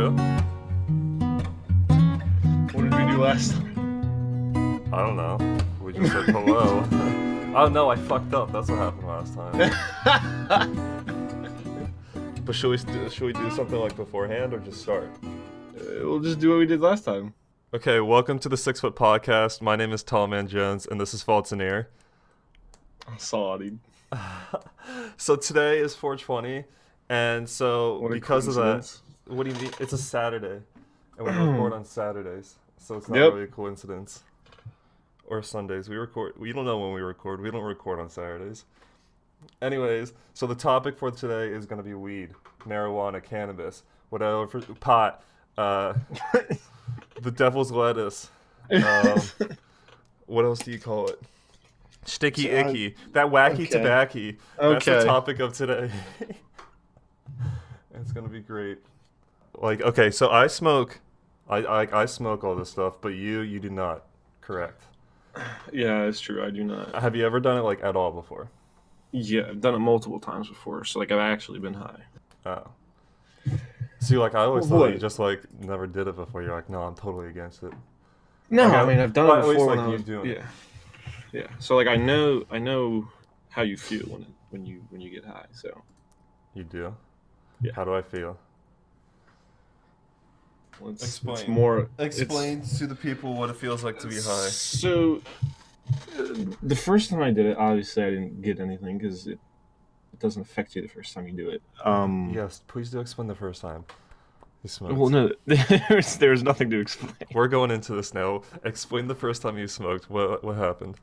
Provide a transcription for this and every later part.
intro? What did we do last time? I don't know. We just said hello. Oh no, I fucked up. That's what happened last time. But should we do something like beforehand or just start? We'll just do what we did last time. Okay, welcome to the 6 Foot Podcast. My name is Tallman Jones, and this is Faltinier. I saw it, dude. So today is 420, and so What a because of that, coincidence. what do you mean? It's a Saturday, and we record on Saturdays, so it's not Yep. really a coincidence. Or Sundays. We don't know when we record. We don't record on Saturdays. Anyways, so the topic for today is going to be weed, marijuana, cannabis, whatever, pot, the devil's lettuce. What else do you call it? Sticky icky. That wacky okay. tobacco. That's the Okay. topic of today. It's going to be great. Like, okay, so I smoke. I smoke all this stuff, but you do not. Correct. Yeah, it's true. I do not. Have you ever done it like at all before? Yeah, I've done it multiple times before, so like I've actually been high. Oh. See, like I always thought What? you just like never did it before. You're like, no, I'm totally against it. No, Okay. I mean I've done Well, it at least, before. like, when I you was, doing it. yeah. So like I know how you feel when you get high. So You do? Yeah. How do I feel? well, it's Explain. more. Explain to the people what it feels like to be high. So the first time I did it, obviously I didn't get anything because it doesn't affect you the first time you do it. Yes, please do explain the first time you smoked. Well, no, there's nothing to explain. We're going into this now. Explain the first time you smoked. What happened?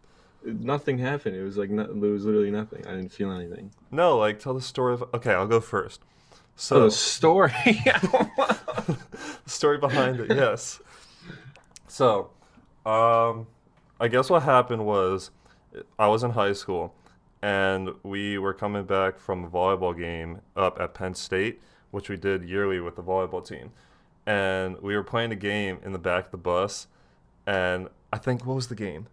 Nothing happened. It was like there was literally nothing. I didn't feel anything. No, like tell the story of. Okay, I'll go first. So So the story. the story behind it, yes. So, I guess what happened was I was in high school and we were coming back from a volleyball game up at Penn State, which we did yearly with the volleyball team. And we were playing a game in the back of the bus, and I think, what was the game?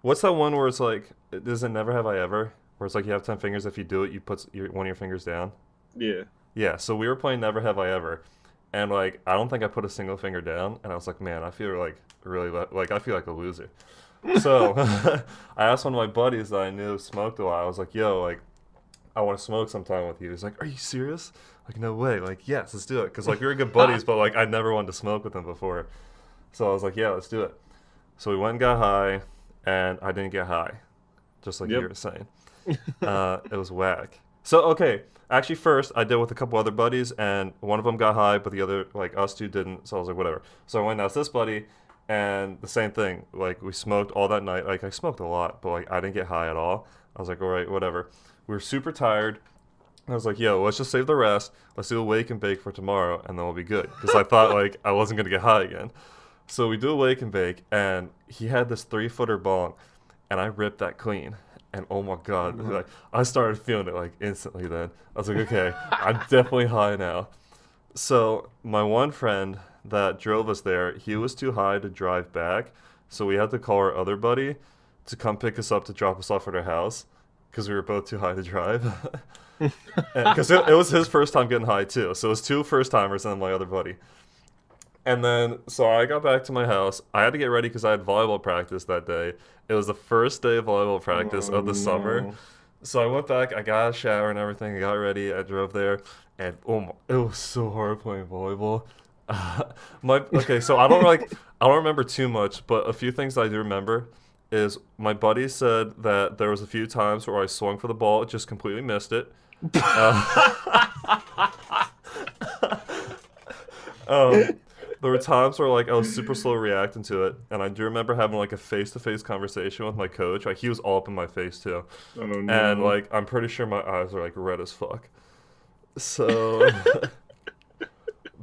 What's that one where it's like, does it never have I ever? Where it's like you have 10 fingers, if you do it, you put one of your fingers down. Yeah. Yeah, so we were playing Never Have I Ever, and like I don't think I put a single finger down, and I was like, man, I feel like really like I feel like a loser. So I asked one of my buddies that I knew smoked a lot. I was like, yo, like I want to smoke sometime with you. He's like, are you serious? Like, no way. Like, yes, let's do it. Because like we were good buddies, but like I never wanted to smoke with him before. So I was like, yeah, let's do it. So we went and got high, and I didn't get high, just like Yep. you were saying. It was whack. So, okay, actually first I did with a couple other buddies, and one of them got high, but the other, like us two didn't, so I was like, whatever. So I went and asked this buddy, and the same thing, like we smoked all that night. Like I smoked a lot, but like I didn't get high at all. I was like, all right, whatever. We were super tired. I was like, yo, let's just save the rest. Let's do a wake and bake for tomorrow, and then we'll be good. Because I thought like I wasn't going to get high again. So we do a wake and bake, and he had this 3-footer bong, and I ripped that clean. And oh my god, like I started feeling it like instantly then. I was like, okay, I'm definitely high now. So my one friend that drove us there, he was too high to drive back. So we had to call our other buddy to come pick us up to drop us off at our house because we were both too high to drive. Because it was his first time getting high too. So it was 2 first timers and then my other buddy. And then, so I got back to my house. I had to get ready because I had volleyball practice that day. It was the first day of volleyball practice of the summer. So I went back, I got a shower and everything, I got ready, I drove there, and it was so hard playing volleyball. Okay, so I don't remember too much, but a few things I do remember is my buddy said that there was a few times where I swung for the ball, just completely missed it. There were times where like I was super slow reacting to it, and I do remember having like a face-to-face conversation with my coach. Like he was all up in my face too, Oh no. and like I'm pretty sure my eyes are like red as fuck. So that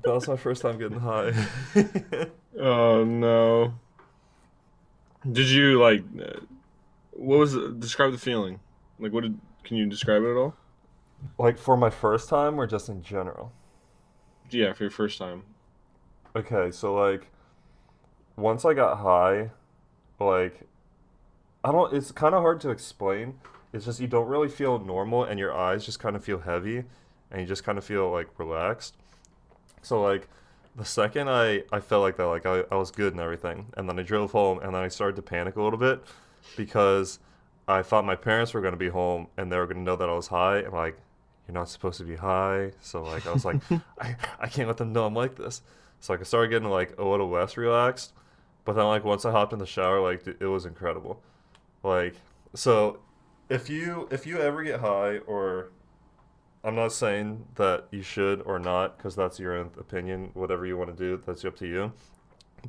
was my first time getting high. Oh no. Did you like? What was it? Describe the feeling. Like, can you describe it at all? Like for my first time, or just in general? Yeah, for your first time. Okay, so like once I got high, like it's kind of hard to explain. It's just you don't really feel normal, and your eyes just kind of feel heavy, and you just kind of feel like relaxed. So like the second I felt like that, like I was good and everything, and then I drove home, and then I started to panic a little bit because I thought my parents were gonna be home and they were gonna know that I was high, and like you're not supposed to be high. So like I was like I can't let them know I'm like this. So like I started getting like a little less relaxed, but then like once I hopped in the shower, like it was incredible. Like so if you ever get high, or I'm not saying that you should or not, because that's your own opinion. Whatever you want to do, that's up to you.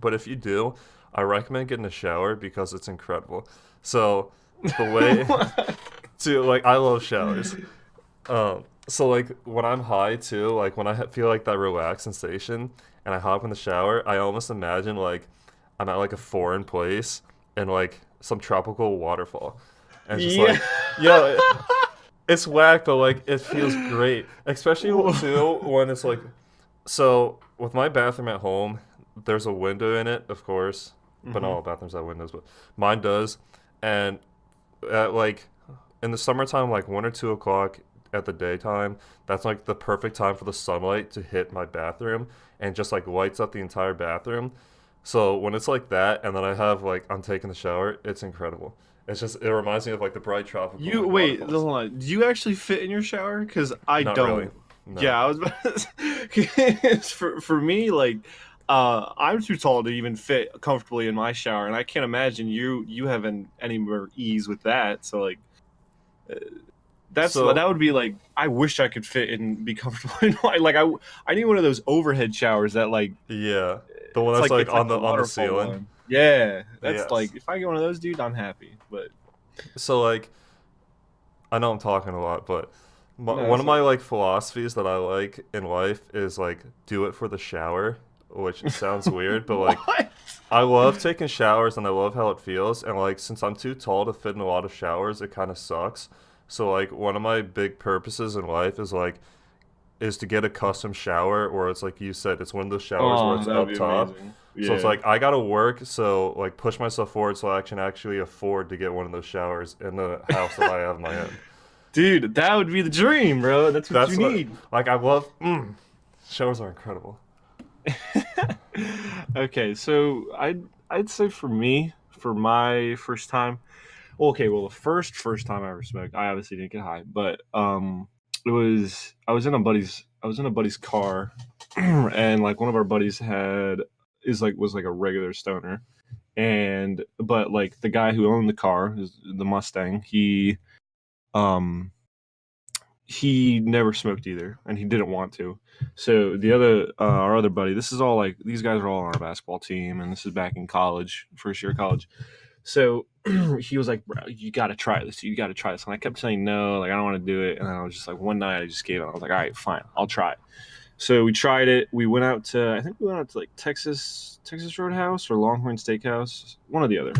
But if you do, I recommend getting a shower because it's incredible. So the way to like, I love showers. So like when I'm high too, like when I feel like that relaxed sensation, and I hop in the shower, I almost imagine like I'm at like a foreign place and like some tropical waterfall, and it's just Yeah. like, yeah, it's whack, but like it feels great, especially too when it's like, so with my bathroom at home, there's a window in it, of course, but not Hmm. all bathrooms have windows, but mine does, and at like in the summertime, like 1 or 2 o'clock at the daytime, that's like the perfect time for the sunlight to hit my bathroom and just like lights up the entire bathroom. So when it's like that, and then I have like I'm taking the shower, it's incredible. It's just it reminds me of like the bright tropical You like wait, waterfalls. hold on. Do you actually fit in your shower? Because I Not really, don't. no. Yeah, I was about to say, 'cause for me, like, I'm too tall to even fit comfortably in my shower, and I can't imagine you having any more ease with that. So like, uh, that So would be like, I wish I could fit and be comfortable in my like I need one of those overhead showers that like yeah, the one that's like it's like on the the waterfall ceiling. one. Yeah, that's Yes. like if I get one of those, dude, I'm happy. But So like I know I'm talking a lot, but no, one it's of my okay. like philosophies that I like in life is like do it for the shower, which sounds weird, but like What? I love taking showers and I love how it feels. And like since I'm too tall to fit in a lot of showers, it kind of sucks. So like one of my big purposes in life is to get a custom shower, or it's like you said, it's one of those showers where Oh, it's that would up be top. amazing. So it's Yeah. like I gotta work, so like push myself forward so I can actually afford to get one of those showers in the house that I have my own. Dude, that would be the dream, bro. That's what you That's what need. like I love. Showers are incredible. Okay, so I'd say for me, for my first time, well, okay, well, the first time I ever smoked, I obviously didn't get high, but it was I was in a buddy's car, and like one of our buddies was like a regular stoner, and but like the guy who owned the car, the Mustang, um he never smoked either, and he didn't want to. So the other our other buddy, this is all like these guys are all on our basketball team, and this is back in college, first year of college. So he was like, "Bro, you got to try this. You got to try this." And I kept saying no, like I don't want to do it. And then I was just like, one night I just gave it. I was like, "All right, fine, I'll try it." So we tried it. We went out to I think we went out to like Texas Roadhouse or Longhorn Steakhouse, one or the other.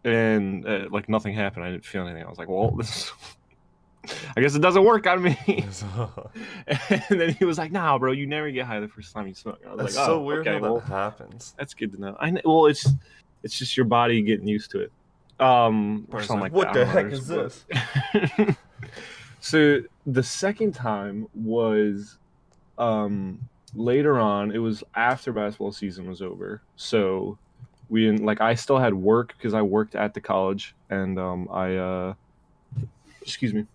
And like nothing happened. I didn't feel anything. I was like, "Well, this I guess it doesn't work on me." So, And then he was like, "Nah, bro, you never get high the first time you smoke." And I it's was like, so "Oh, weird how okay, that well, happens. that's good to know." Well, it's just your body getting used to it, or It's something like, like that. what I the don't know. heck There's is but this? so the second time was later on. It was after basketball season was over, so we didn't like. I still had work because I worked at the college, and I excuse me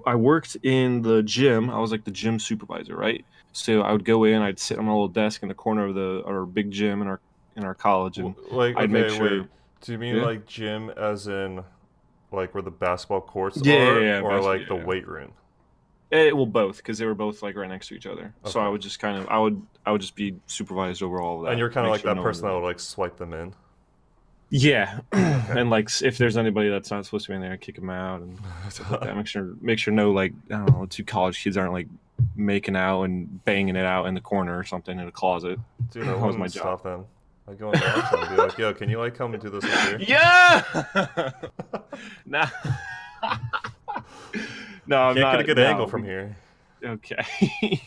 I worked in the gym. I was like the gym supervisor, right? So I would go in, I'd sit on my little desk in the corner of the our big gym in our college, and Like, I'd make okay, sure. wait. Do you mean Yeah, like gym as in like where the basketball courts yeah, yeah, are, yeah, or basically, like the yeah, yeah. weight room? Well, both because they were both like right next to each other. So I Okay. would just kind of I would just be supervised over all of And that, you're kind of make like sure that no one person did that it. would like swipe them in. Yeah, Okay. and like if there's anybody that's not supposed to be in there, kick them out and stuff like that. Make sure no like I don't know, two college kids aren't like making out and banging it out in the corner or something in a closet. Dude, I That was my wouldn't job. stop them. I'd go and watch them and be like, yo, can you like come and do this up here? Yeah. No. No, I'm Can't get a not. good angle No. from here. Okay.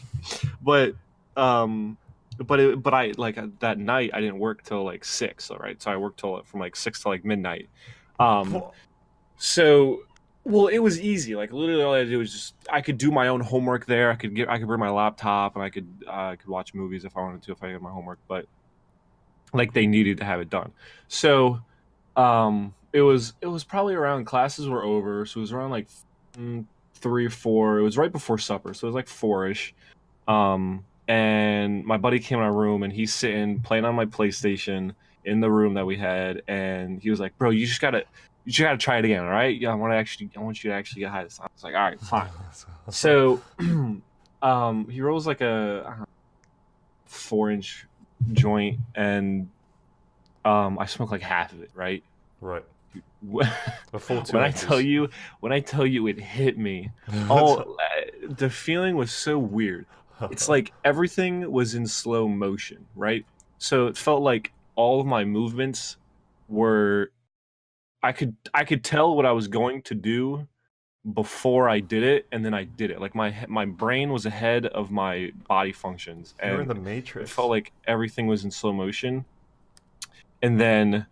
But um but I like that night I didn't work till like 6, all right? So I worked till from like 6 to like midnight. Um Wha- so Well, it was easy. Like literally, all I had to do was just I could do my own homework there. I could bring my laptop and I could watch movies if I wanted to if I had my homework. But like they needed to have it done. So it was probably around classes were over. So it was around like 3 or 4. It was right before supper, so it was like 4ish. And my buddy came in our room and he's sitting playing on my PlayStation in the room that we had, and he was like, "Bro, you just gotta try it again, all right? Yeah, I want you to actually get high this time." I was like, "All right, fine." So, he rolls like a I don't know, 4-inch joint, and I smoke like half of it, right? Right. when A full 2 inches. when I tell you it hit me, oh, the feeling was so weird. It's like everything was in slow motion, right? So it felt like all of my movements were I could tell what I was going to do before I did it, and then I did it. Like my brain was ahead of my body functions, You're in and the it Matrix. felt like everything was in slow motion. And then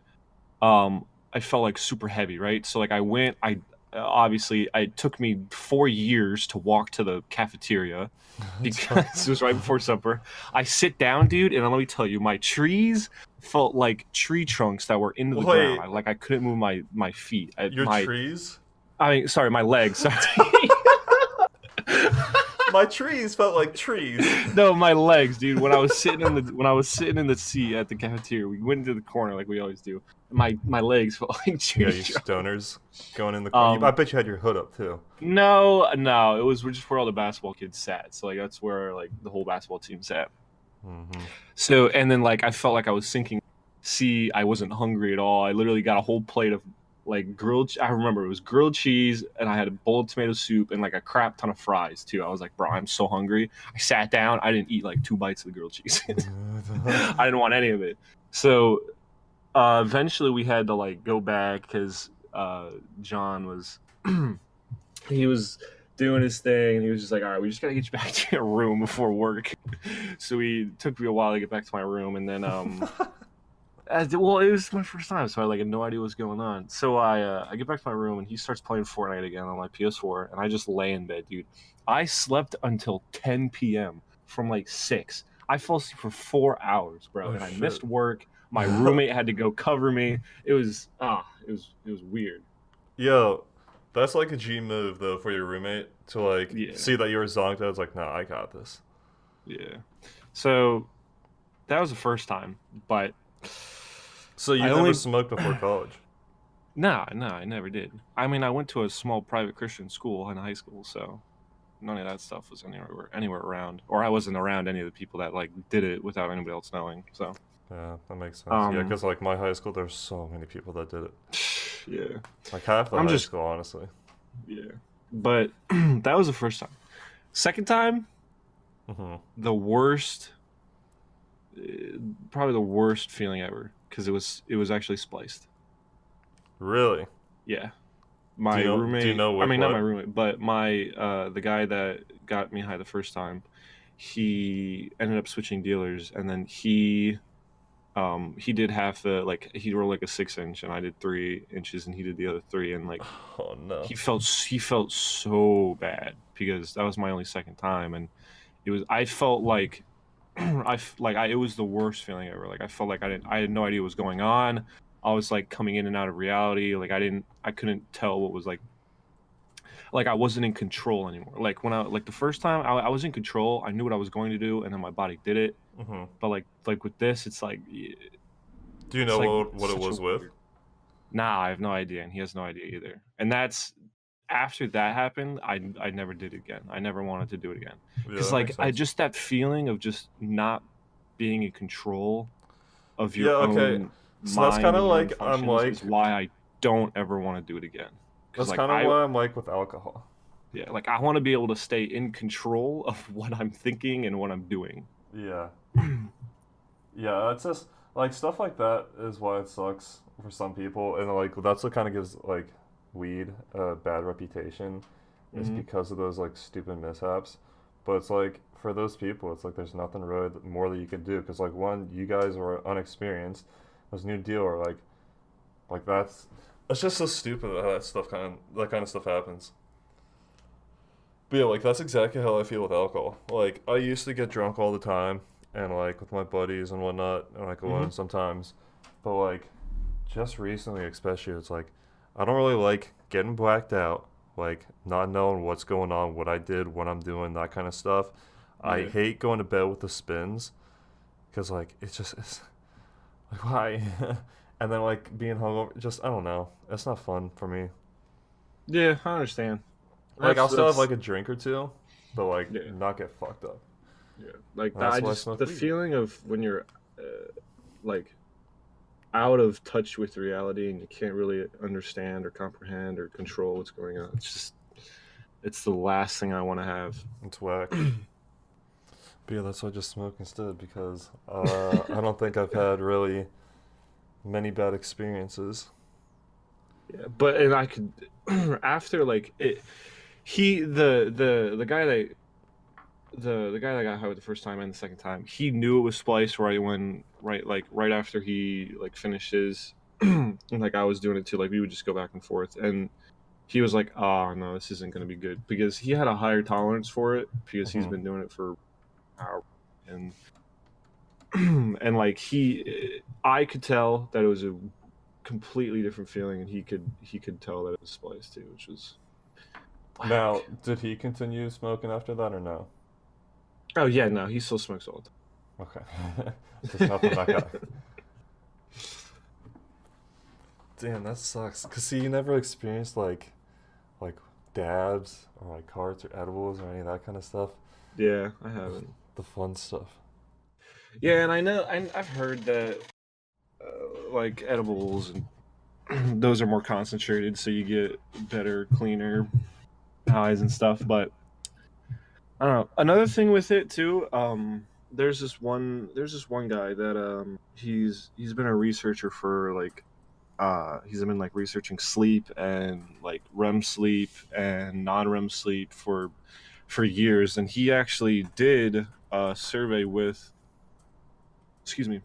um I felt like super heavy, right? So like I obviously it took me 4 years to walk to the cafeteria because it was right before supper. I sit down, dude, and let me tell you, my trees felt like tree trunks that were into the ground. Wait, I couldn't move my feet. your trees? I mean, sorry, my legs. Sorry. My trees felt like trees. No, my legs, dude. When I was sitting in the seat at the cafeteria, we went into the corner like we always do. My legs felt like tree Yeah, you trunks. stoners going in the corner. I Um, bet you had your hood up too. no, it was just where all the basketball kids sat. So like that's where like the whole basketball team sat. Hmm. So and then like I felt like I was sinking. See, I wasn't hungry at all. I literally got a whole plate of like I remember it was grilled cheese, and I had a bowl of tomato soup and like a crap ton of fries too. I was like, bro, I'm so hungry. I sat down. I didn't eat like 2 bites of the grilled cheese. I didn't want any of it. So eventually we had to like go back because John was he was doing his thing, and he was just like, all right, we just gotta get you back to your room before work. So it took me a while to get back to my room, and then well, it was my first time, so I like had no idea what's going on. So I get back to my room, and he starts playing Fortnite again on my PS4, and I just lay in bed, dude. I slept until 10 p.m. from like 6. I fell asleep for 4 hours, bro, Oh and I shit. missed work. My roommate had to go cover me. It was weird. Yo, that's like a G move though for your roommate to like Yeah, see that you were zonked out. It's like, no, I got this. yeah. So that was the first time, but So you I never only smoked before college? no, I never did. I mean, I went to a small private Christian school in high school, so none of that stuff was anywhere around, or I wasn't around any of the people that like did it without anybody else knowing. So, Yeah, that makes sense. Yeah, um, because like my high school, there's so many people that did it. yeah, Like half the I'm high just school, honestly. yeah, but that was the first time. Second time, Hmm. the worst, probably the worst feeling ever because it was actually spliced. Really? Yeah, Do my you know? Do you roommate. know I with mean, not my what? roommate, but my the guy that got me high the first time. He ended up switching dealers, and then he did half the like he rolled like a 6 inch, and I did 3 inches, and he did the other three, and like Oh no. he felt so bad because that was my only second time, and it was I felt like it was the worst feeling ever. Like I felt like I had no idea what was going on. I was like coming in and out of reality. Like I couldn't tell what was like I wasn't in control anymore. Like when I like the first time I was in control. I knew what I was going to do, and then my body did it. Hmm. But like with this, Do you it's know like what it such a was with? weird. Nah, I have no idea, and he has no idea either. And that's after that happened. I never did it again. I never wanted to do it again Yeah, because that makes like I sense. just that feeling of just not being in control of Yeah. your Okay. own So that's kind mind of and your own like I'm functions like is why I don't ever want to do it again. Because that's like kind of I why I'm like with alcohol. yeah, like I want to be able to stay in control of what I'm thinking and what I'm doing. Yeah. Yeah. It's just like stuff like that is why it sucks for some people, and like that's what kind of gives like weed a bad reputation, is Hmm. because of those like stupid mishaps. But it's like for those people, it's like there's nothing really more that you can do because like one, you guys are unexperienced. This new deal, or like that's It's just so stupid how that kind of stuff happens. But yeah, like that's exactly how I feel with alcohol. Like I used to get drunk all the time, and like with my buddies and whatnot, and like Mm-hmm. alone sometimes. But like just recently, especially, it's like I don't really like getting blacked out, like not knowing what's going on, what I did, what I'm doing, that kind of stuff. I Yeah. hate going to bed with the spins because like it's like why, and then like being hungover, just I don't know. It's not fun for me. Yeah, I understand. Like I'll still have That's like a drink or two, but like yeah, not get fucked up. yeah. Like And that, I that's why I just smoke the weed. feeling of when you're like out of touch with reality and you can't really understand or comprehend or control what's going on. It's the last thing I want to have. It's whack. But yeah, that's why I just smoke instead because I don't think I've had really many bad experiences. Yeah, but and I could after like it, he the guy that the guy that got high the first time and the second time, he knew it was spliced right when right after he like finished his and like I was doing it too. Like we would just go back and forth, and he was like, "Oh no, this isn't going to be good," because he had a higher tolerance for it because he's Hmm. been doing it for hours, and and like I could tell that it was a completely different feeling, and he could tell that it was spliced too, which was Now, whack. did he continue smoking after that or no? Oh yeah, no, he still smokes all Okay. Just the nothing that guy. time. Damn, that sucks. Cause see, you never experienced like dabs or like carts or edibles or any of that kind of stuff. Yeah, I The, haven't. the fun stuff. Yeah, and I know I've heard that like edibles and those are more concentrated, so you get better, cleaner highs and stuff. But I don't know. Another thing with it too, there's this one guy that he's been a researcher for like he's been like researching sleep and like REM sleep and non-REM sleep for years, and he actually did a survey with excuse me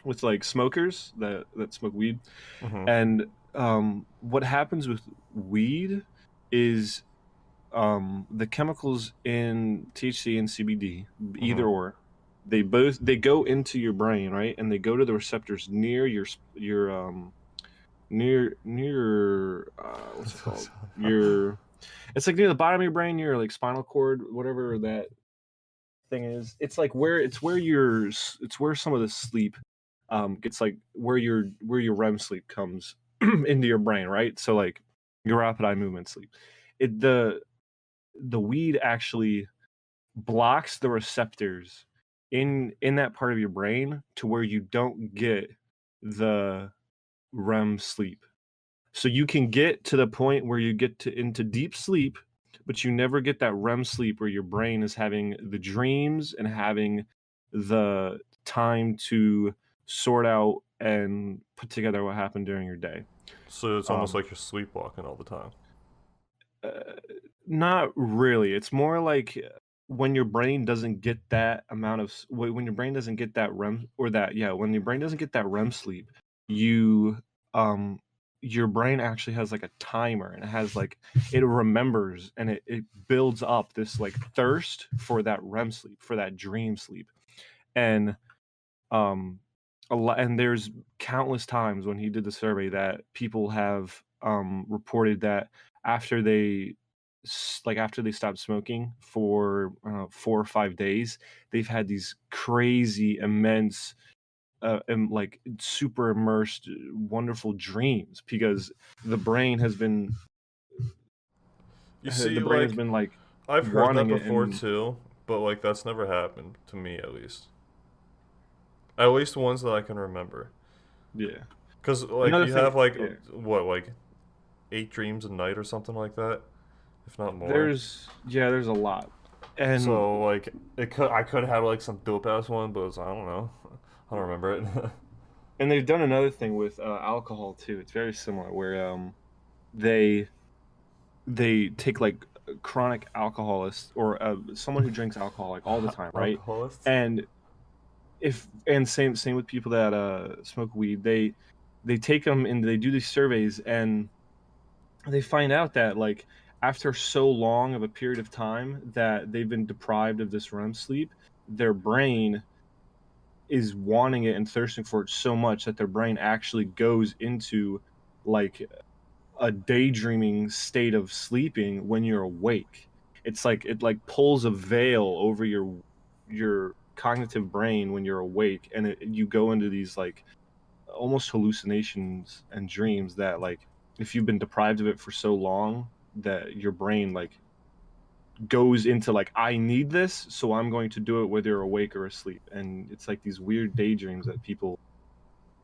with like smokers that smoke weed, Hmm. and what happens with weed is the chemicals in THC and CBD, Hmm. either or, they go into your brain, right, and they go to the receptors near your near what's it called, your it's like near the bottom of your brain, near like spinal cord, whatever that thing is. It's where some of the sleep gets, like where your REM sleep comes into your brain, right? So like your rapid eye movement sleep, it the weed actually blocks the receptors in that part of your brain to where you don't get the REM sleep. So you can get to the point where you get to into deep sleep, but you never get that REM sleep where your brain is having the dreams and having the time to sort out and put together what happened during your day. So it's almost Um, like you're sleepwalking all the time. uh, Not really. It's more like when your brain doesn't get that amount of when your brain doesn't get that REM or that yeah when your brain doesn't get that REM sleep, you um your brain actually has like a timer, and it has like it remembers, and it builds up this like thirst for that REM sleep, for that dream sleep. And um a lot, and there's countless times when he did the survey that people have reported that after after they stopped smoking for 4 or 5 days, they've had these crazy immense and like super immersed wonderful dreams because the brain has been You the see, brain has like been like I've heard that wanting it. before And too, but like that's never happened to me at least. At least ones that I can remember. yeah, Cause like another you thing, have like yeah, what like 8 dreams a night or something like that, if not more. there's a lot. And So like I could have like some dope ass one, but I don't know. I don't remember it. and they've done another thing with alcohol too. It's very similar where they they take like chronic alcoholists or someone who drinks alcohol like all the time, right? Alcoholists. And if and same with people that smoke weed, they take them and they do these surveys, and they find out that like after so long of a period of time that they've been deprived of this REM sleep, their brain is wanting it and thirsting for it so much that their brain actually goes into like a daydreaming state of sleeping when you're awake. It's like it like pulls a veil over your cognitive brain when you're awake, and you go into these like almost hallucinations and dreams that like if you've been deprived of it for so long that your brain like goes into like, I need this, so I'm going to do it whether you're awake or asleep. And it's like these weird daydreams that people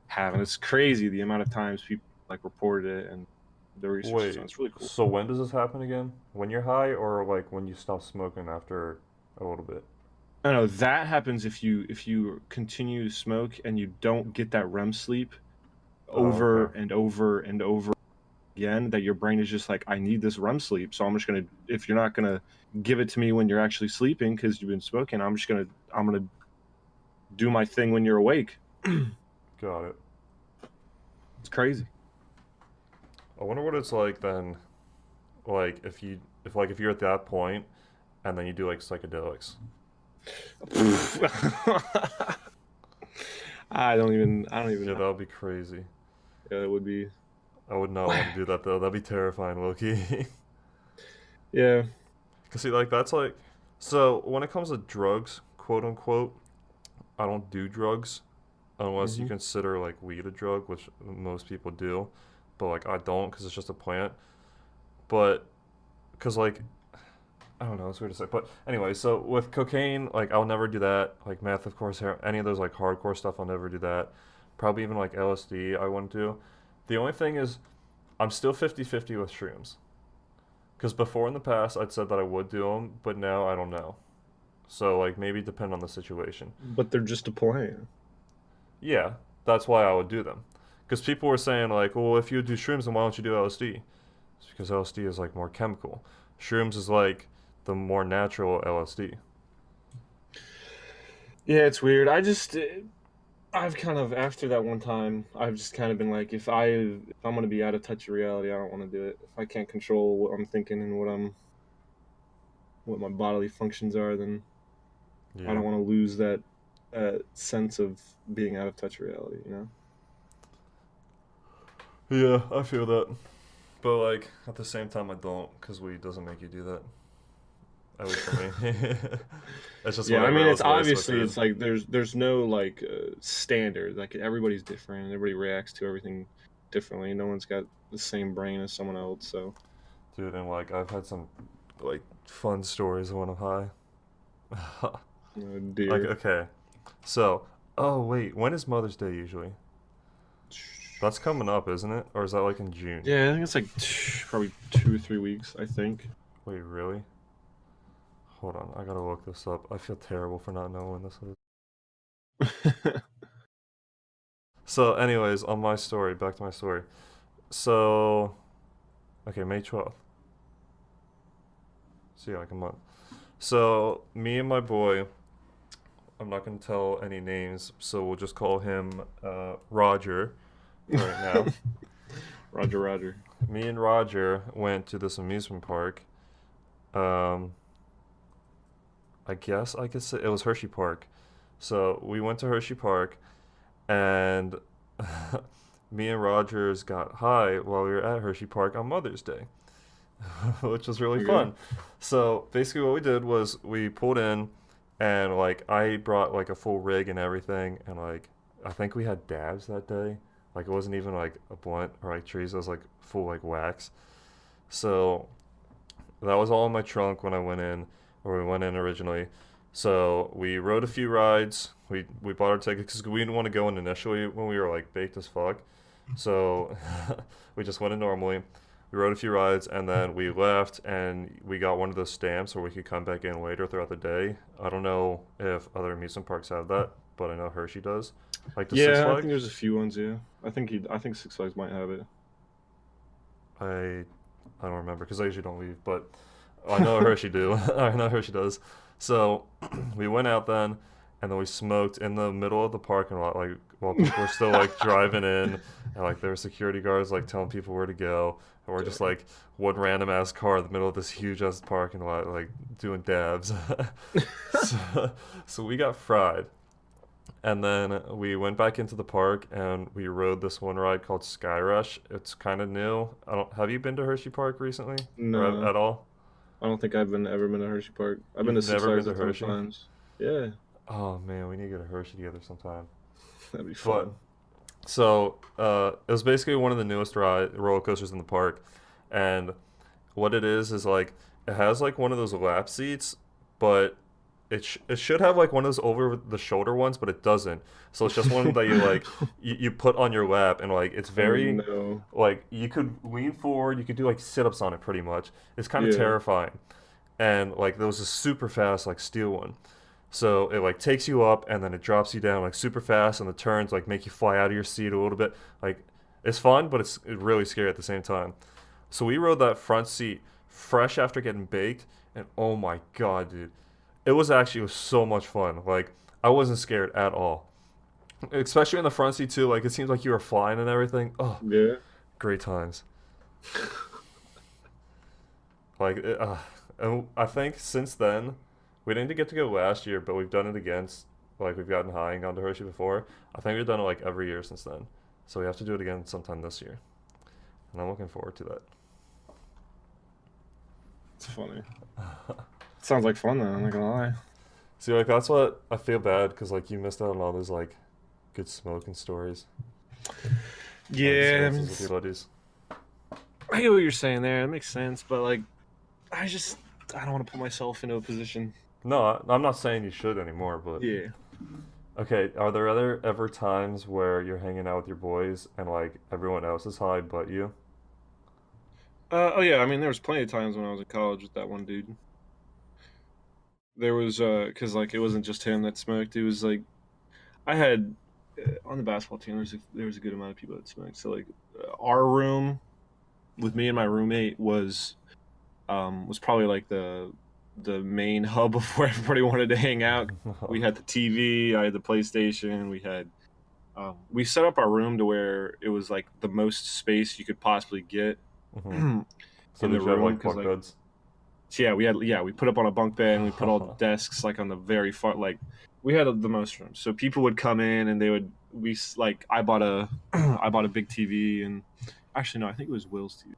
have, and it's crazy the amount of times people like reported it and the research is done. Wait, It's really cool. so when does this happen again? When you're high, or like when you stop smoking after a little bit? I know that happens if you continue to smoke and you don't get that REM sleep Oh, over okay. and over and over again, that your brain is just like, I need this REM sleep, so I'm just gonna, if you're not gonna give it to me when you're actually sleeping because you've been smoking, I'm gonna do my thing when you're awake. Got it. It's crazy. I wonder what it's like then, like if you're at that point and then you do like psychedelics. I don't even Yeah, know. that would be crazy. Yeah, it would be. I would not want to do that though. That'd be terrifying, Loki. Yeah. Cause see, like that's like, so when it comes to drugs, quote unquote, I don't do drugs unless you Hmm. consider like weed a drug, which most people do, but like I don't because it's just a plant. But because like I don't know, it's weird to say. But anyway, so with cocaine, like I'll never do that. Like meth, of course, any of those like hardcore stuff, I'll never do that. Probably even like LSD, I wouldn't do. The only thing is, I'm still 50-50 with shrooms. Because before in the past, I'd said that I would do them, but now I don't know. So like maybe depend on the situation. But they're just a plant. Yeah, that's why I would do them. Because people were saying like, well, if you do shrooms, then why don't you do LSD? It's because LSD is like more chemical. Shrooms is like the more natural LSD. Yeah, it's weird. I've kind of, after that one time, I've just kind of been like, if I'm gonna be out of touch of reality, I don't want to do it. If I can't control what I'm thinking and what my bodily functions are, then I Yeah. don't want to lose that sense of being out of touch of reality. You know? Yeah, I feel that. But like at the same time, I don't, because weed doesn't make you do that. At least for me. It's just Yeah, I whatever mean, it's else laced with obviously it. it's like there's no like standard. Like everybody's different. Everybody reacts to everything differently. No one's got the same brain as someone else. So, Dude, and like I've had some like fun stories when I'm high. Like dear. okay, so oh wait, when is Mother's Day usually? That's coming up, isn't it? Or is that like in June? Yeah, I think it's like probably 2 or 3 weeks. I think. Wait, really? Hold on, I gotta look this up. I feel terrible for not knowing when this is. So, anyways, on my story, back to my story. So, okay, May 12th. See, like a month. So, me and my boy, I'm not gonna tell any names, so we'll just call him Roger right now. Roger, Roger. Me and Roger went to this amusement park. Um, I guess I could say it was Hershey Park. So we went to Hershey Park, and me and Rogers got high while we were at Hershey Park on Mother's Day, which was really Okay. fun. So basically, what we did was we pulled in, and like I brought like a full rig and everything, and like I think we had dabs that day. Like it wasn't even like a blunt or like trees. It was like full like wax. So that was all in my trunk when I went in, or we went in originally. So we rode a few rides. We bought our tickets because we didn't want to go in initially when we were like baked as fuck. So we just went in normally. We rode a few rides and then we left and we got one of those stamps where we could come back in later throughout the day. I don't know if other amusement parks have that, but I know Hershey does. Like the Six Yeah, I think Flags. there's a few ones. Yeah, I think Six Flags might have it. I I don't remember because I usually don't leave, but I know Hershey do. I know Hershey does. So we went out then, and then we smoked in the middle of the parking lot, like while people were still like driving in, and like there were security guards like telling people where to go, and we're just like one random ass car in the middle of this huge ass parking lot, like doing dabs. so, so we got fried, and then we went back into the park and we rode this one ride called Sky Rush. It's kind of new. I don't. Have you been to Hershey Park recently, or No, at all? I don't think I've ever been to Hershey Park. I've been You've to Six never been Flags to a ton of Hershey? times. Yeah, Oh man, we need to go to Hershey together sometime. that'd be But fun. so it was basically one of the newest roller coasters in the park, and what it is like it has like one of those lap seats, but it should have like one of those over the shoulder ones, but it doesn't. So it's just one that you like you put on your lap, and like it's Oh very no. like you could lean forward, you could do like sit ups on it pretty much. It's kind of Yeah. terrifying, and like there was a super fast like steel one. So it like takes you up and then it drops you down like super fast, and the turns like make you fly out of your seat a little bit. Like it's fun, but it's really scary at the same time. So we rode that front seat fresh after getting baked, and oh my god, dude, it was so much fun. Like I wasn't scared at all, especially in the front seat too. Like it seems like you were flying and everything. Oh, Yeah. great times. Like and I think since then we didn't get to go last year, but we've done it again. Like we've gotten high and gone to Hershey before. I think we've done it like every year since then. So we have to do it again sometime this year, and I'm looking forward to that. It's funny. Sounds like fun though. I'm not gonna lie. See, like that's what I feel bad because like you missed out on all those like good smoking stories, like Yeah, I mean, experiences with your buddies. I get what you're saying there. That makes sense, but like, I don't want to put myself into a position. No, I'm not saying you should anymore, but Yeah. okay. Are there ever times where you're hanging out with your boys and like everyone else is high but you? Oh yeah. I mean, there was plenty of times when I was in college with that one dude. There was because like it wasn't just him that smoked. It was like I had on the basketball team. There was a good amount of people that smoked. So like our room with me and my roommate was probably like the main hub of where everybody wanted to hang out. We had the TV, I had the PlayStation, we set up our room to where it was like the most space you could possibly get Hmm. in So the did you have room like because bunk like beds? so we put up on a bunk bed and we put all the desks like on the very far like we had the most room. So people would come in and like I bought a I bought a big TV and actually no, I think it was Will's TV.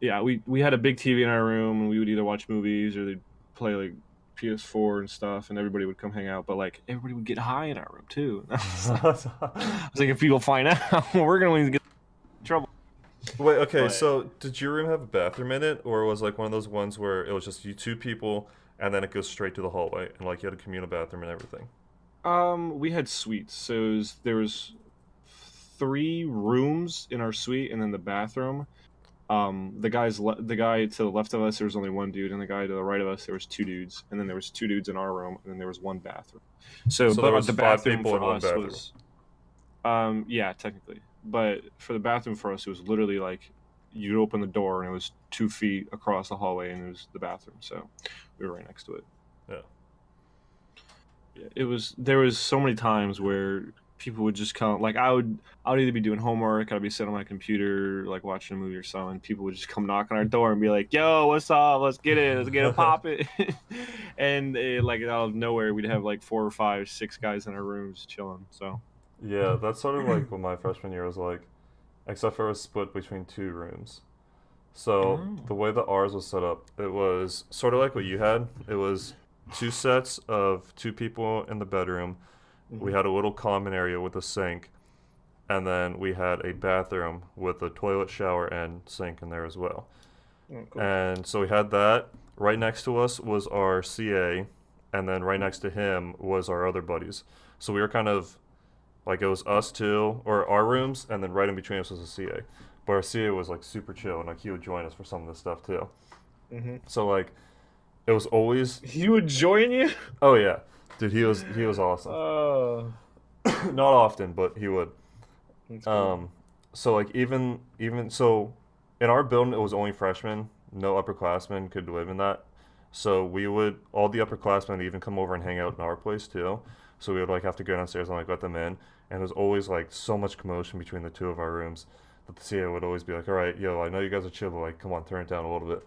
Yeah, we had a big TV in our room and we would either watch movies or they'd play like PS4 and stuff and everybody would come hang out, but like everybody would get high in our room too. I was like if people find out, we're gonna get in trouble. Wait, okay, But so did your room have a bathroom in it, or was like one of those ones where it was just you two people and then it goes straight to the hallway and like you had a communal bathroom and everything? we had suites, so there was 3 rooms in our suite and then the bathroom. The guy to the left of us there was only one dude, and the guy to the right of us there was 2 dudes, and then there was 2 dudes in our room, and then there was one bathroom. So, So there but was the five bathroom people in for one us bathroom. was, yeah, technically, but for the bathroom for us, it was literally like you'd open the door and it was 2 feet across the hallway, and it was the bathroom. So we were right next to it. Yeah. Yeah, it was. There was so many times where people would just come. Like I would either be doing homework, I'd be sitting on my computer, like watching a movie or something. People would just come knock on our door and be like, "Yo, what's up? Let's get it. Let's get it pop it." And like out of nowhere, we'd have like 4 or 5, 6 guys in our rooms chilling. So Yeah, that's sort of like what my freshman year was like, except for it was split between 2 rooms. So oh. the way that ours was set up, it was sort of like what you had. It was 2 sets of 2 people in the bedroom. We Mhm. had a little common area with a sink, and then we had a bathroom with a toilet, shower, and sink in there as well. Oh, cool. And so we had that. Right next to us was our CA, and then right next to him was our other buddies. So we were kind of like it was us two, or our rooms, and then right in between us was a CA. But our CA was like super chill, and like he would join us for some of this stuff too. Hmm. So like it was always, He would join you. oh yeah, dude, he was awesome. Oh, Not often, but he would. that's cool. Um, so like even so, in our building it was only freshmen. No upperclassmen could live in that. So we would all the upperclassmen would even come over and hang out in our place too. So we would like have to go downstairs and like let them in, and it was always like so much commotion between the two of our rooms that the CEO would always be like, "All right, yo, I know you guys are chill, but like, come on, turn it down a little bit."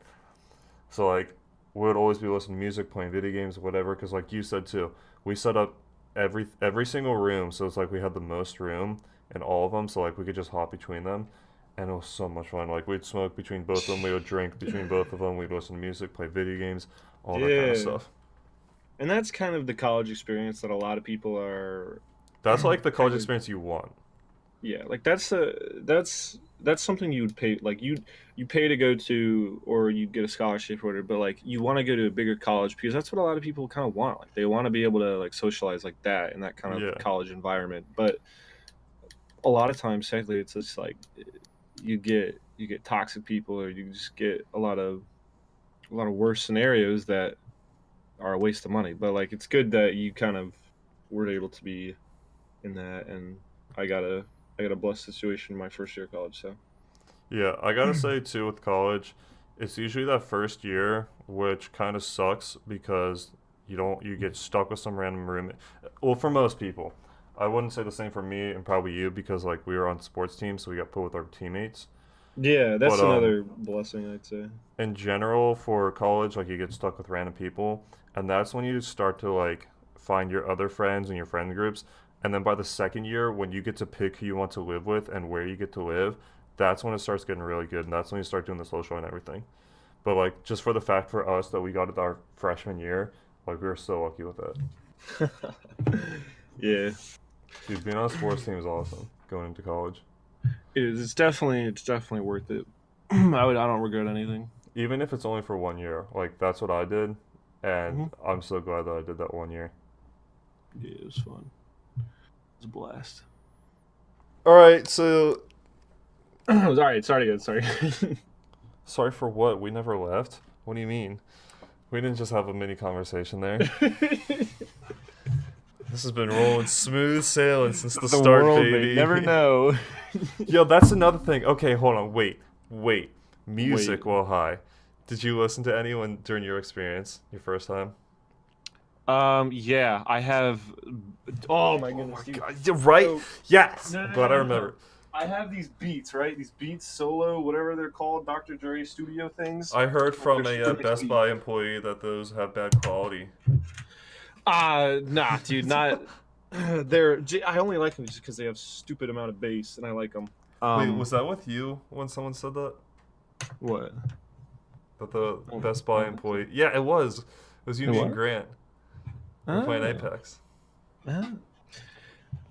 So like we would always be listening to music, playing video games, whatever. Because like you said too, we set up every single room, so it's like we had the most room in all of them, so like we could just hop between them, and it was so much fun. Like we'd smoke between both of them, we would drink between both of them, we'd listen to music, play video games, all that kind of Yeah. stuff. And that's kind of the college experience that a lot of people are That's like the college kind of, experience you want. yeah, like that's something you would pay, like you pay to go to, or you'd get a scholarship or whatever, but like you want to go to a bigger college because that's what a lot of people kind of want. Like they want to be able to like socialize like that in that kind of Yeah. college environment. But a lot of times, sadly, it's just like you get toxic people, or you just get a lot of worse scenarios that are a waste of money. But like it's good that you kind of were able to be in that, and I got a I got a blessed situation in my first year of college. So Yeah, I gotta say too with college, it's usually that first year which kind of sucks because you get stuck with some random roommate. Well, for most people, I wouldn't say the same for me and probably you because like we were on sports teams, so we got put with our teammates. yeah, But that's another blessing, I'd say. in general for college, like you get stuck with random people, and that's when you start to like find your other friends and your friend groups. And then by the second year, when you get to pick who you want to live with and where you get to live, that's when it starts getting really good, and that's when you start doing the social and everything. But like just for the fact for us that we got it our freshman year, like we were so lucky with that. Yeah, Dude, being on a sports team is awesome going into college. it is. It's definitely worth it. I don't regret anything. Even if it's only for 1 year, like that's what I did, and Hmm. I'm so glad that I did that 1 year. Yeah, it was fun. It was a blast. All right, so Sorry, sorry again. Sorry. sorry for what? We never left? What do you mean? We didn't just have a mini conversation there. This has been rolling smooth sailing since the The start, world baby. may never know. Yo, that's another thing. Okay, hold on. Wait. Wait. Music while high. Did you listen to anyone during your experience, your first time? Yeah, I have. Oh my Oh goodness, my dude. god. You're right. So, Yes. no, no, I'm no, glad I no, no. remember. I have these beats, right? These beats solo, whatever they're called, Dr. Dre studio things. I heard from They're a super Best sweet. Buy employee that those have bad quality. Nah, dude, not. I only like them just because they have stupid amount of bass, and I like them. Wait, was that with you when someone said that? What? That the Oh, Best Buy oh, employee? Yeah, it was. It was you, It me, and was? Grant. We were playing Ah, Apex. ah.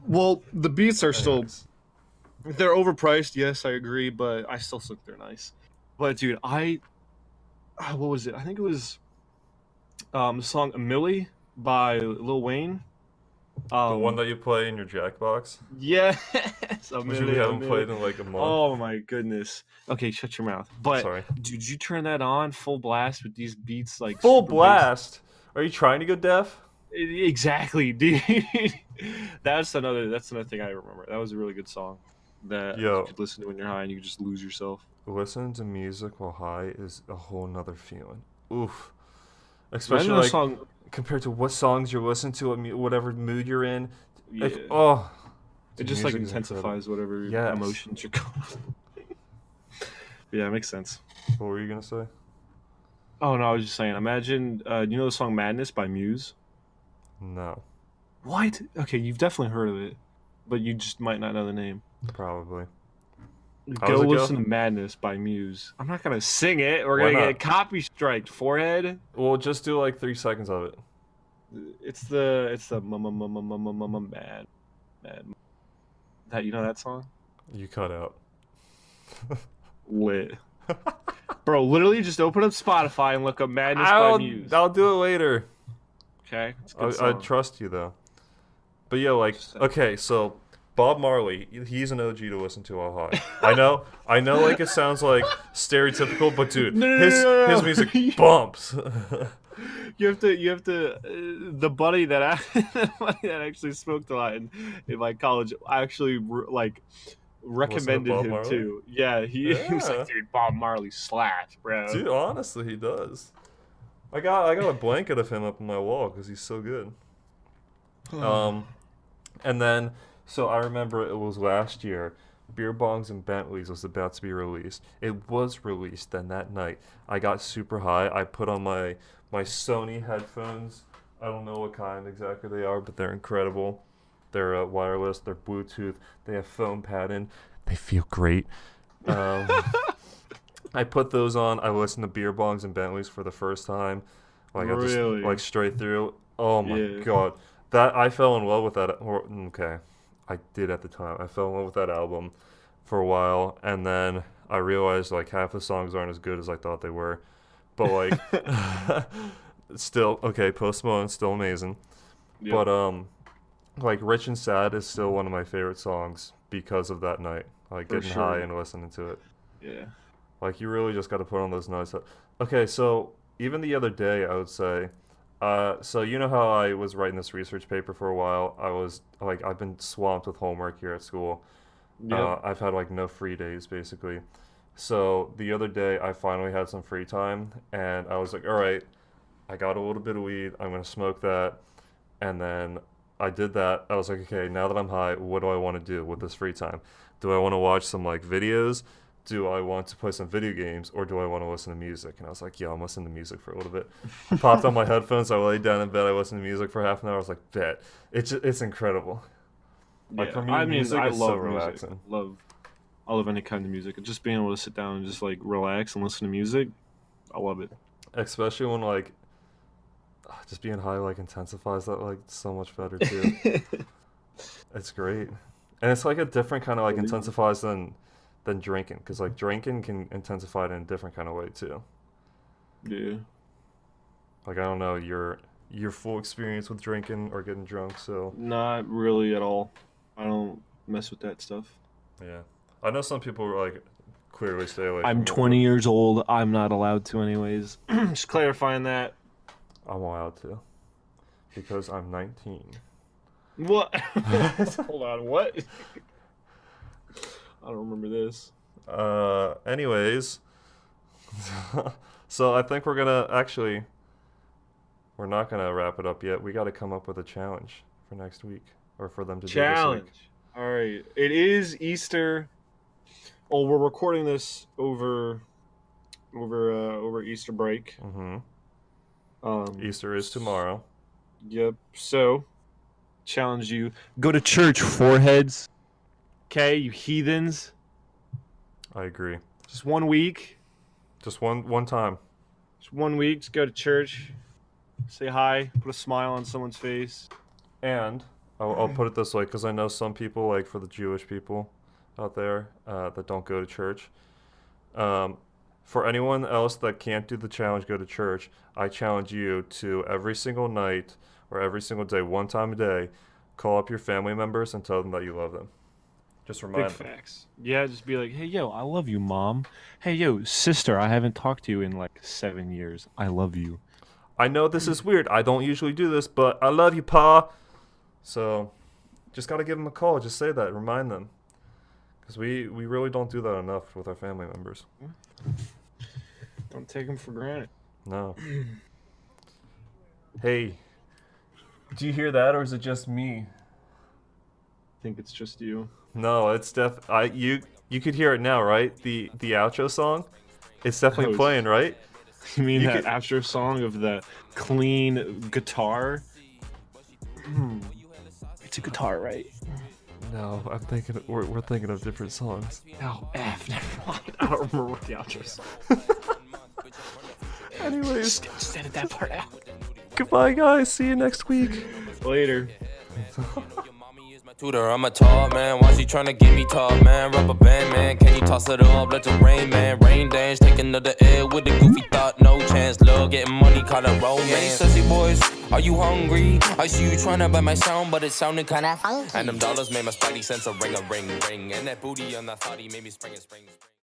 Well, the beats are still Anyways. they're overpriced. Yes, I agree, but I still think they're nice. But dude, what was it? I think it was the song "Millie" by Lil Wayne. The one that you play in your Jackbox, Yes, which we haven't played in like a month. Oh my goodness. Okay, shut your mouth. But Sorry. dude, you turn that on full blast with these beats like Full super bass. blast. Are you trying to go deaf? Exactly, dude. That's another thing I remember. That was a really good song that you Yo, could listen to when you're high and you could just lose yourself. listening to music while high is a whole nother feeling. Oof. Especially Imagine a like song. compared to what songs you're listening to, whatever mood you're in. Yeah, Like, oh, it dude, just like music is incredible. intensifies whatever Yes. emotions you're going. Yeah, it makes sense. What were you gonna say? Oh no, I was just saying. Imagine, you know the song "Madness" by Muse. No, What? Okay, you've definitely heard of it, but you just might not know the name. probably. How Go does it go? listen to "Madness" by Muse. I'm not gonna sing it. We're Why gonna not? get copy striked, forehead. Well, just do like 3 seconds of it. It's the mad mad. That you know that song? You cut out. Lit. Bro, literally just open up Spotify and look up "Madness" by Muse. I'll do it later. Okay, it's a good I song. trust you though. But yeah, like Just saying. okay, so Bob Marley, he's an OG to listen to while high. I know, like it sounds like stereotypical, but dude, No, no, his no, no, his no. music bumps. You have to. The buddy that the buddy that actually smoked a lot in my college actually recommended Bob him Marley? too. Yeah, he was Yeah. like, dude, Bob Marley slaps, bro. Dude, honestly, he does. I got a blanket of him up on my wall because he's so good. And then, so I remember it was last year. Beer Bongs and Bentleys was about to be released. It was released. Then that night, I got super high. I put on my Sony headphones. I don't know what kind exactly they are, but they're incredible. They're wireless. They're Bluetooth. They have foam pad in. They feel great. I put those on. I listened to Beer Bongs and Bentleys for the first time. Like I just like straight through. Oh my god, that I fell in love with that. Okay, I did at the time. I fell in love with that album for a while, and then I realized like half the songs aren't as good as I thought they were. But like, still okay. Post Malone still amazing. Yep. But like Rich and Sad is still one of my favorite songs because of that night. Like getting high and listening to it. Yeah. Like you really just got to put on those nights. Okay, so even the other day, I would say. So you know how I was writing this research paper for a while? I was like, I've been swamped with homework here at school. Yep. I've had like no free days basically. So the other day, I finally had some free time, and I was like, all right, I got a little bit of weed. I'm gonna smoke that, and then I did that. I was like, okay, now that I'm high, what do I want to do with this free time? Do I want to watch some like videos? Do I want to play some video games, or do I want to listen to music? And I was like, yeah, I'm listening to music for a little bit. I popped on my headphones. I laid down in bed. I listened to music for half an hour. I was like, bet. It's incredible. Like for me, music is so relaxing. I love any kind of music. Just being able to sit down and just like relax and listen to music, I love it. Especially when like just being high like intensifies that like so much better too. It's great, and it's like a different kind of like intensifies than drinking, because like drinking can intensify it in a different kind of way too. Yeah. Like I don't know your full experience with drinking or getting drunk, so not really at all. I don't mess with that stuff. Yeah, I know some people like clearly stay away. I'm 20 years old. I'm not allowed to, anyways. Just clarifying that. I'm allowed to, because I'm 19. What? Hold on. What? I don't remember this. Anyways, so I think we're not gonna wrap it up yet. We got to come up with a challenge for next week, or for them to do this week. All right. It is Easter. Oh, we're recording this over Easter break. Mm-hmm. Easter is tomorrow. Yep. So, challenge you. Go to church, foreheads. Okay, you heathens. I agree. Just 1 week. Just one time. Just 1 week. Just go to church. Say hi. Put a smile on someone's face. And I'll put it this way, because I know some people, like for the Jewish people out there that don't go to church. For anyone else that can't do the challenge, go to church, I challenge you to every single night or every single day, one time a day, call up your family members and tell them that you love them. Just remind them. Big facts. Yeah, just be like, hey, yo, I love you, Mom. Hey, yo, sister, I haven't talked to you in like 7 years. I love you. I know this is weird. I don't usually do this, but I love you, Pa. So just got to give them a call. Just say that. Remind them. Because we really don't do that enough with our family members. Don't take them for granted. No. Hey, do you hear that, or is it just me? I think it's just you. No, it's you could hear it now, right? The outro song? It's definitely playing, right? You mean that outro song of the clean guitar? It's a guitar, right? No, I'm thinking we're thinking of different songs. Oh, F, never mind. I don't remember what the outro song. Anyways, just edit that part out. Goodbye, guys. See you next week. Later. Tutor, I'm a tall man. Why she tryna get me tall, man? Rubber band, man. Can you toss it up? Let the rain, man. Rain dance, taking to the air with the goofy thought. No chance, love getting money, call it romance. Hey, sussy boys, are you hungry? I see you tryna buy my sound, but it sounded kinda funky. And them dollars made my spidey sense a ring, ring. And that booty on that thotty made me spring.